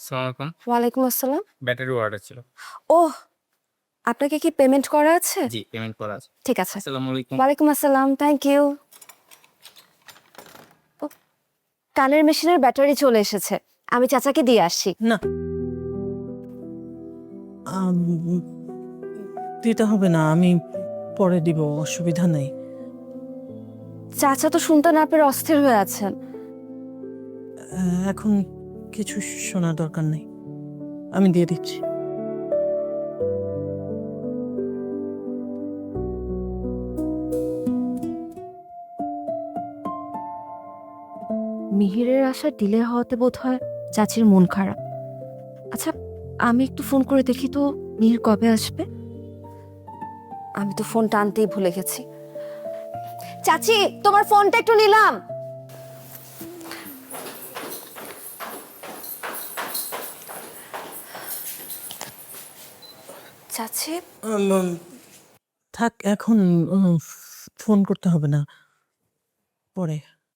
আসসালামু আলাইকুম। ওয়ালাইকুম আসসালাম। ব্যাটারি অর্ডার ছিল। ওহ! আপনাকে কি পেমেন্ট করা আছে? জি, পেমেন্ট করা আছে। ঠিক আছে। আসসালামু আলাইকুম। ওয়ালাইকুম আসসালাম। Thank you. ওহ! কানের মেশিনের ব্যাটারি চলে এসেছে। আমি চাচাকে দিয়ে আসছি। না আম, দিতে হবে না, আমি পরে দিব, অসুবিধা নেই। চাচা তো শুনতে না পেরে অস্থির হয়ে আছেন। এখন কিছু শোনার দরকার নেই, আমি দিয়ে দিচ্ছি। মিহিরের আসা ডিলে হওয়াতে বোধহয় চাচির মন খারাপ। আচ্ছা, আমি একটু ফোন করে দেখি তো মিহির কবে আসবে। আমি তো ফোনটা আনতেই ভুলে গেছি। চাচি, তোমার ফোনটা একটু নিলাম। চাচি, থাক, এখন ফোন করতে হবে না, পরে।